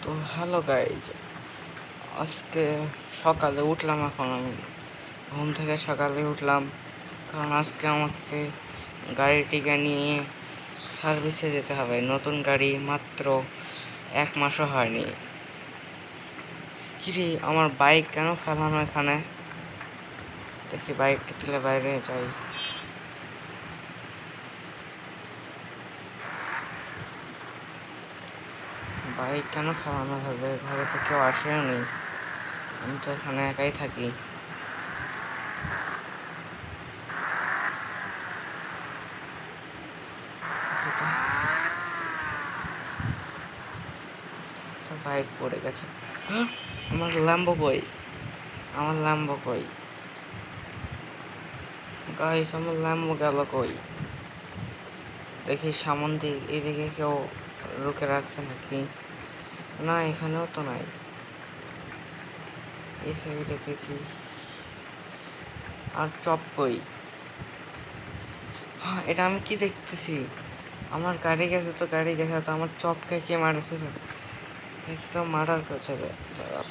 তো hello guys, আজকে সকালে উঠলাম। এখন আমি ঘুম থেকে সকালে উঠলাম, কারণ আজকে আমাকে গাড়িটিকে নিয়ে সার্ভিসে যেতে হবে। নতুন গাড়ি, মাত্র 1 মাসও হয়নি। কিরে, আমার বাইক কেন ফেলানো এখানে? দেখি বাইকটা তুলে বাইরে যাই। বাইক কেন ফেলানো হবে? ঘরে তো কেউ আসেও নি, আমি তো এখানে একাই থাকি। তো বাইক পড়ে গেছে। আমার ল্যাম্বো কই? আমার ল্যাম্বো কই গাইস? আমার ল্যাম্বো গেল কই? দেখি সামন দিক, এদিকে কেউ রুকে রাখছে নাকি? না, এখানেও তো নাই। এই সাইডে দেখি। আর চপ কই? হ্যাঁ, এটা আমি কি দেখতেছি? আমার গাড়ি গেছে তো, গাড়ি গেছে তো, আমার চপকে কে মারেছিল? একদম মার্ডার করছে।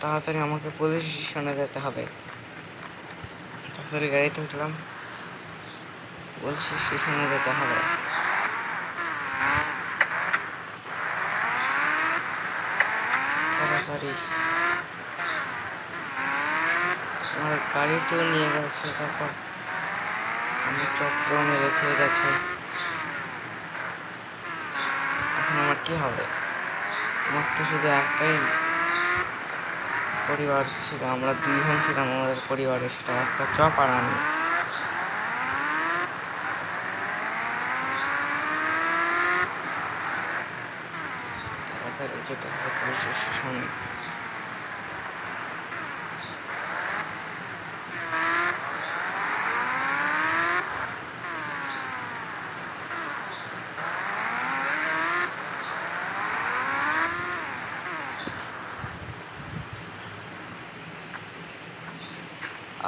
তাড়াতাড়ি আমাকে পুলিশ স্টেশনে যেতে হবে। তাড়াতাড়ি গাড়িতে উঠলাম, পুলিশ স্টেশনে যেতে হবে। তাড়াতাড়ি আমার গাড়িটিও নিয়ে গেছে, তারপর আমার চপকেও মেরে খেয়ে গেছে। এখন আমার কি হবে? আমার তো শুধু একটাই পরিবার ছিল, আমরা 2জন ছিলাম আমাদের পরিবারে, সেটা একটা চপ আর আমি। তাড়াতাড়ি যেতে হবে পুলিশ স্টেশনে।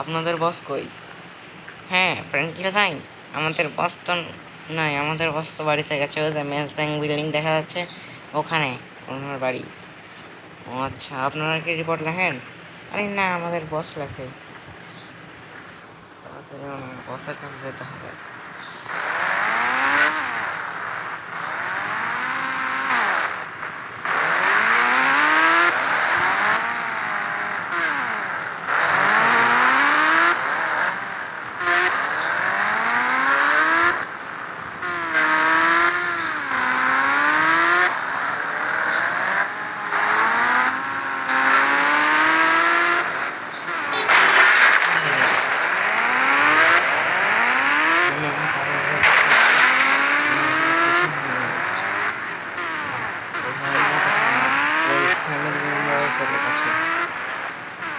আপনাদের বস কই? হ্যাঁ, ফ্র্যাঙ্কলিন ভাই, আমাদের বস তো নাই। আমাদের বস তো বাড়িতে গেছে। ওই যে মেস ব্যাংক বিল্ডিং দেখা যাচ্ছে, ওখানে ওনার বাড়ি। ও আচ্ছা, আপনারা কি রিপোর্ট লেখেন? আরে না, আমাদের বস লেখে। তাড়াতাড়ি ওনার বসের কাছে যেতে হবে।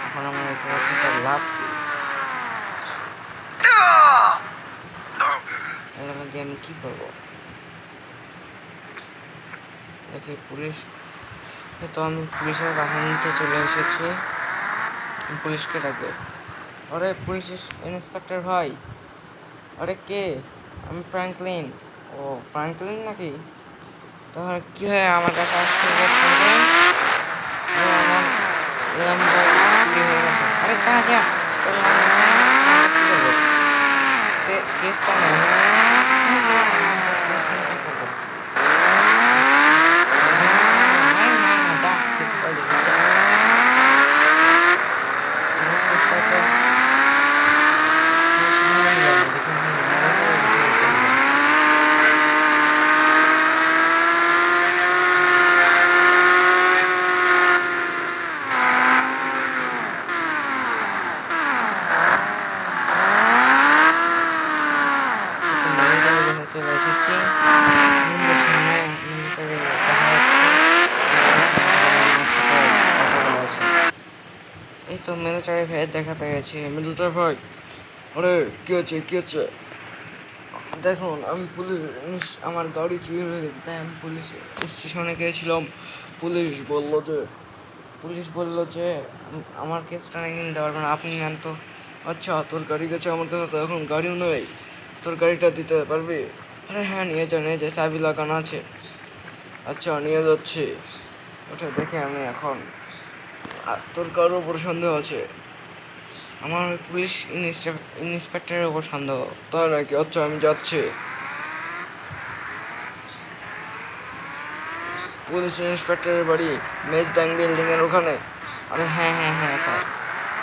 এখন আমার লাভ কি? এর মধ্যে আমি কি করবো? দেখি পুলিশ, তো আমি পুলিশের বাসার নিচে চলে এসেছি। পুলিশকে ডাকবে। আরে পুলিশ ইন্সপেক্টর ভাই। আরে কে? আমি ফ্র্যাঙ্কলিন। ও ফ্র্যাঙ্কলিন নাকি? তাহলে কি হয় আমার কাছে আসতে? আমার ল্যাম্বো চুরি হয়ে গেছে। আরে যা যা, তোর ল্যাম্বো কেসটা নেই। চলে এসেছি সামনে। এই তো মিলিটারি ভাইয়ের দেখা পেয়ে গেছি। মিলিটারি ভাই, আরে কি আছে কি আছে? দেখুন, আমি পুলিশ, আমার গাড়ি চুরি হয়ে গেছে, তাই আমি পুলিশ স্টেশনে গিয়েছিলাম। পুলিশ বললো যে আমার কেসটা নাকি নিতে পারবেন, আপনি নেন তো। আচ্ছা, তোর গাড়ি গেছে, আমার কাছে তো এখন গাড়িও নেই, তোর গাড়িটা দিতে পারবি? আরে হ্যাঁ, নিয়ে যা, চাবি লাগানো আছে। আচ্ছা, নিয়ে যাচ্ছি। ওটা দেখে আমি এখন তোর কারোর উপর সন্দেহ আছে? আমার ওই পুলিশ ইন্সপেক্টরের উপর সন্দেহ। তাই নাকি? আচ্ছা, আমি যাচ্ছি। পুলিশ ইন্সপেক্টরের বাড়ি মেজ ব্যাংক বিল্ডিং এর ওখানে? আরে হ্যাঁ হ্যাঁ হ্যাঁ স্যার।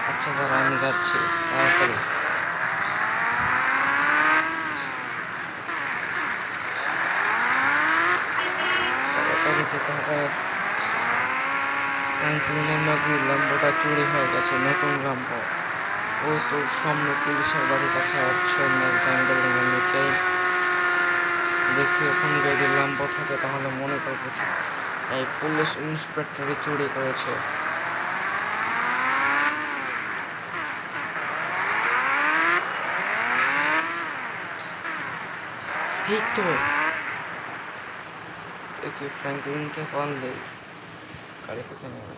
আচ্ছা স্যার, আমি যাচ্ছি তাড়াতাড়ি। তাড়াতাড়ি যেতে হবে। ফ্র্যাঙ্কলিনের নাকি ল্যাম্বোটা চুরি হয়ে গেছে, নতুন ল্যাম্বো। ও তোর সামনে পুলিশের বাড়ি দেখা যাচ্ছে মেজ ব্যাংক বিল্ডিং এর নিচেই। দেখি ওখানে যদি ল্যাম্বো থাকে তাহলে মনে করবো যে এই পুলিশ ইন্সপেক্টরই চুরি করেছে। এই তো দেখি ফ্র্যাঙ্কলিনকে কল দেই, গাড়ি থেকে নেমে।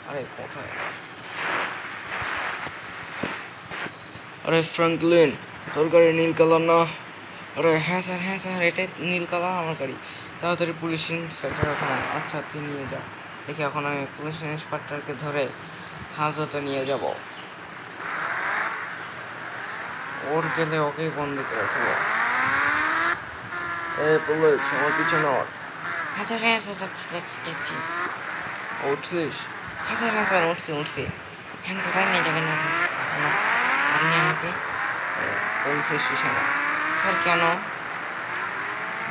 আরে কোথায়? আরে ফ্র্যাঙ্কলিন, তোর গাড়ি নীল কালার না? আরে হ্যাঁ স্যার, হ্যাঁ স্যার, এটাই নীল কালার আমার গাড়ি। তাড়াতাড়ি পুলিশ ইন্সপেক্টর ওখানে। আচ্ছা, তুই নিয়ে যা। দেখি এখন আমি পুলিশ ইন্সপেক্টরকে ধরে হাজতে নিয়ে যাব। ওর জেলে ওকেই বন্দি করেছিল। এ পুলিশ, আমার পিছনে ওর। হ্যাঁ স্যার, হ্যাঁ স্যার, যাচ্ছি যাচ্ছি যাচ্ছি। উঠছিস? হ্যাঁ স্যার, হ্যাঁ স্যার, উঠছি। হ্যাঁ, কোথায় নিয়ে যাবেন আপনি আমাকে? পুলিশ স্টেশনে। স্যার কেন?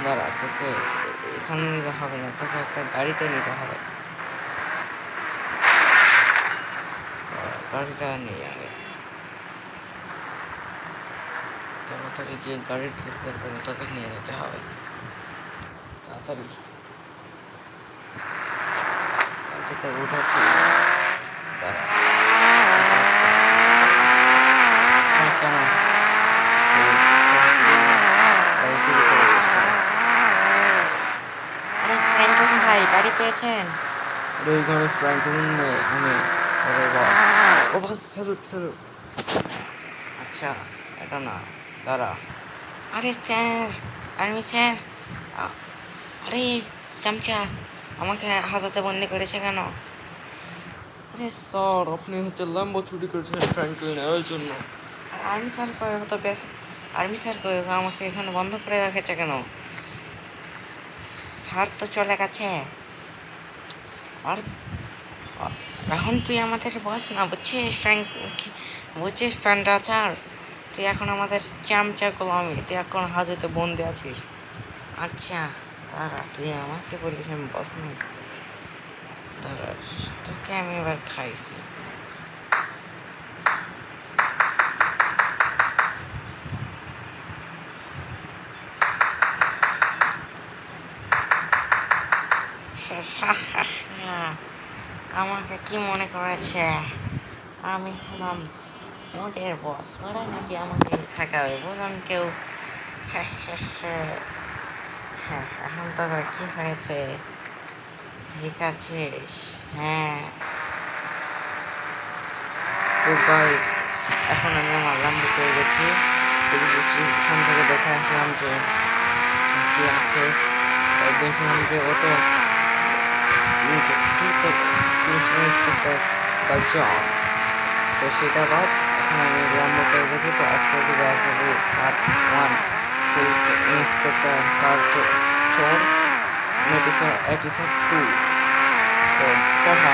দাঁড়া, তোকে এখানে নিতে হবে না, তোকে একটা গাড়িতে নিতে হবে। গাড়িটা নিয়ে যাবে। তাড়াতাড়ি গিয়ে গাড়িতে তোকে নিয়ে যেতে হবে, তাড়াতাড়ি। গাড়িতে উঠেছি। দাঁড়া, কেন গাড়ি চুরি করেছিস কেন? আরে ফ্র্যাঙ্কলিন ভাই, গাড়ি পেয়েছেন? ওই গাড়ি ফ্র্যাঙ্কলিন নেই, আমি তোর বস। ও বস, স্যালুট স্যালুট। আচ্ছা, এটা না, দাঁড়া। আরে স্যার, আর্মি স্যার, আরে চামচা আমাকে হাজতে বন্দি করেছে কেন? আরে স্যার, আপনি হচ্ছে ল্যাম্বো চুরি করেছেন ফ্র্যাঙ্কলিনের, ওই জন্য। আর্মি স্যার কয়ে তো বেশ, আর্মি স্যার কয়ে আমাকে এখানে বন্ধ করে রেখেছে কেন? স্যার তো চলে গেছে। আর এখন তুই আমাদের বস না, বুঝছিস ফ্র্যাঙ্ক? বুঝছিস ফ্যান্টাচার? তুই এখন আমাদের চামচা গোলামি, তুই এখন হাজতে বন্দি আছিস। আচ্ছা দাঁড়া, তুই আমাকে বলিস আমি বস না? দাঁড়া, তোকে আমি এবার খাইছি। আমাকে কি মনে করেছে আমি হলাম ওদের বস? ওরা নাকি আমাকে ঠেকাবে? বললাম কেউ। হ্যাঁ, এখন তোদের কি হয়েছে? ঠিক আছিস? হ্যাঁ। তো গাইস, এখন আমি আমার ল্যাম্বো পেয়ে গেছি। পুলিশ স্টেশন থেকে দেখে আসলাম যে কি আছে। দেখলাম যে ও তো পুলিশ ইন্সপেক্টর জন। তো সেটা বাদ, এখন আমি ল্যাম্বো পেয়ে গেছি। তো আজকে ভিডিও পার্ট 1 পুলিশ ইন্সপেক্টর কার চোর, এপিসোড 2। তো কথা